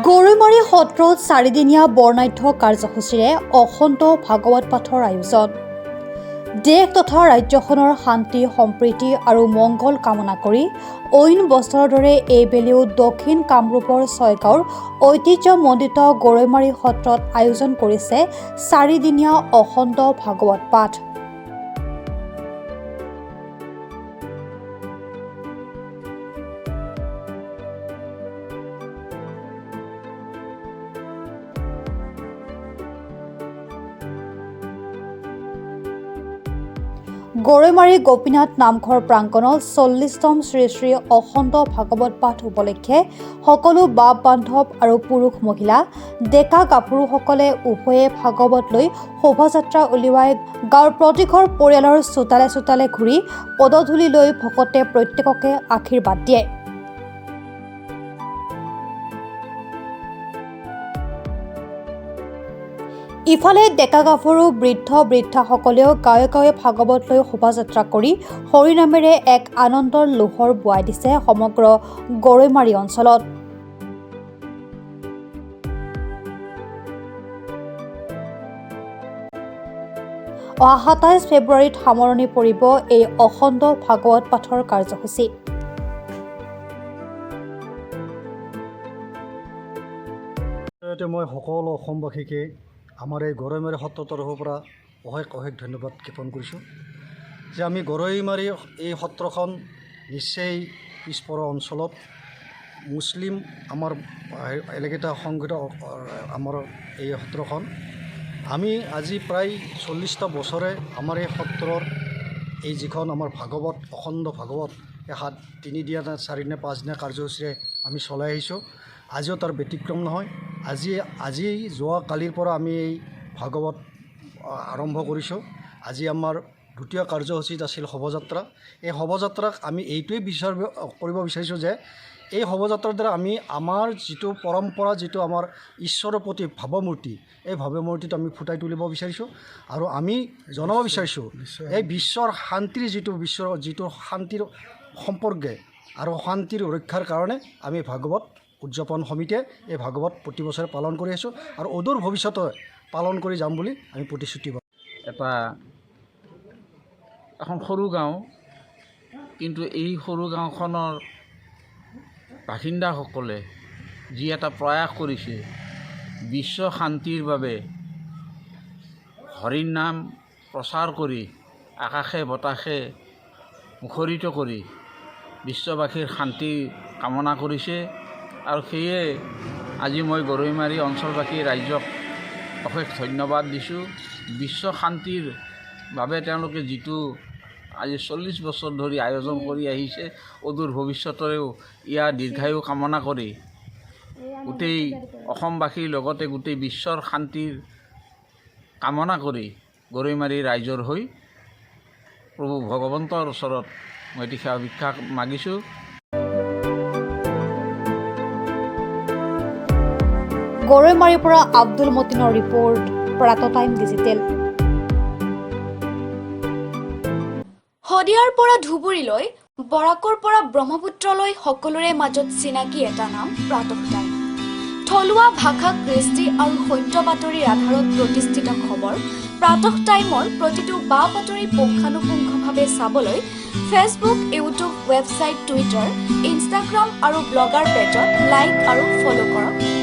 গৰৈমাৰী সত্ৰত চাৰিদিনীয়া বৰ্ণাঢ্য কাৰ্যসূচীৰে অখণ্ড ভাগৱত পাঠৰ আয়োজন। দেশ তথা ৰাজ্যখনৰ শান্তি সম্প্ৰীতি আৰু মংগল কামনা কৰি অইন বছৰৰ দৰে এইবেলিও দক্ষিণ কামৰূপৰ ছয়গাঁৱৰ ঐতিহ্যমণ্ডিত গৰৈমাৰী সত্ৰত আয়োজন কৰিছে চাৰিদিনীয়া অখণ্ড ভাগৱত পাঠ। গৰৈমাৰী গোপীনাথ নামঘৰ প্ৰাংগণত ৪০তম শ্ৰী শ্ৰী অখণ্ড ভাগৱত পাঠ উপলক্ষে সকলো বাপ বান্ধৱ আৰু পুৰুষ মহিলা ডেকা গাভৰুসকলে উভয়ে ভাগৱত লৈ শোভাযাত্ৰা উলিয়াই গাঁৱৰ প্ৰতিঘৰ পৰিয়ালৰ চোতালে চোতালে ঘূৰি পদধূলি লৈ ভকতে প্ৰত্যেককে আশীৰ্বাদ দিয়ে। ইফালে ডেকা গাভৰু বৃদ্ধ বৃদ্ধাসকলেও গাঁৱে গাঁৱে ভাগৱত লৈ শোভাযাত্ৰা কৰি হৰিনামেৰে এক আনন্দৰ লোহৰ বোৱাই দিছে সমগ্ৰ গৰৈমাৰী অঞ্চলত। অহা ২৭ ফেব্ৰুৱাৰীত সামৰণি পৰিব এই অখণ্ড ভাগৱত পাঠৰ কাৰ্যসূচী। মই সকলো অসমবাসীকে আমাৰ এই গৰৈমাৰী সত্ৰৰ তৰফৰ পৰা অশেষ ধন্যবাদ জ্ঞাপন কৰিছোঁ যে আমি গৰৈমাৰী এই সত্ৰখন নিশ্চয় পিছপৰা অঞ্চলত মুছলিম আমাৰ এলেকেটা সংগঠিত আমাৰ এই সত্ৰখন আমি আজি প্ৰায় ৪০টা বছৰে আমাৰ এই সত্ৰৰ এই যিখন আমাৰ ভাগৱত অখণ্ড ভাগৱত এই ৩ দিনীয়া ৪ দিনীয়া ৫ দিনীয়া কাৰ্যসূচীৰে আমি চলাই আহিছোঁ। আজিও তাৰ ব্যতিক্ৰম নহয়। আজি যোৱা কালিৰ পৰা আমি এই ভাগৱত আৰম্ভ কৰিছোঁ। আজি আমাৰ দ্বিতীয় কাৰ্যসূচীত আছিল শোভাযাত্ৰা। এই শোভাযাত্ৰাক আমি এইটোৱেই কৰিব বিচাৰিছোঁ যে এই শোভাযাত্ৰাৰ দ্বাৰা আমি আমাৰ যিটো পৰম্পৰা যিটো আমাৰ ঈশ্বৰৰ প্ৰতি ভাৱমূৰ্তি এই ভাৱমূৰ্তিটো আমি ফুটাই তুলিব বিচাৰিছোঁ আৰু আমি জনাব বিচাৰিছোঁ এই বিশ্বৰ শান্তিৰ যিটো শান্তিৰ সম্পৰ্কে আৰু শান্তিৰ ৰক্ষাৰ কাৰণে আমি ভাগৱত উদযাপন সমিতিয়ে এই ভাগৱত প্ৰতি বছৰে পালন কৰি আছোঁ আৰু অদূৰ ভৱিষ্যতে পালন কৰি যাম বুলি আমি প্ৰতিশ্ৰুতি পাওঁ। এখন সৰু গাঁও, কিন্তু এই সৰু গাঁওখনৰ বাসিন্দাসকলে যি এটা প্ৰয়াস কৰিছে বিশ্ব শান্তিৰ বাবে হৰিৰ নাম প্ৰচাৰ কৰি আকাশে বতাশে মুখৰিত কৰি বিশ্ববাসীৰ শান্তি কামনা কৰিছে আৰু সেয়ে আজি মই গৰৈমাৰী অঞ্চলবাসী ৰাইজক অশেষ ধন্যবাদ দিছোঁ। বিশ্ব শান্তিৰ বাবে তেওঁলোকে যিটো আজি ৪০ বছৰ ধৰি আয়োজন কৰি আহিছে অদূৰ ভৱিষ্যতেও ইয়াৰ দীৰ্ঘায়ু কামনা কৰি গোটেই অসমবাসীৰ লগতে গোটেই বিশ্বৰ শান্তিৰ কামনা কৰি গৰৈমাৰী ৰাইজৰ হৈ প্ৰভু ভগৱন্তৰ ওচৰত মই এটি সেৱা ভিক্ষা মাগিছোঁ। গৰৈমাৰীৰ পৰা আব্দুল মতিনৰ ৰিপৰ্ট, প্ৰাতঃ টাইম ডিজিটেল। শদিয়াৰ পৰা ধুবুৰীলৈ, বৰাকৰ পৰা ব্ৰহ্মপুত্ৰলৈ সকলোৰে মাজত চিনাকি এটা নাম প্ৰাতঃ টাইম। থলুৱা ভাষা, কৃষ্টি আৰু সত্য বাতৰিৰ আধাৰত প্ৰতিষ্ঠিত খবৰ প্ৰাতঃ টাইমৰ প্ৰতিটো বা বাতৰি পুংখানুপুংখভাৱে চাবলৈ Facebook, YouTube, website, Twitter, Instagram আৰু ব্লগাৰ পেজত লাইক আৰু ফ'ল' কৰক।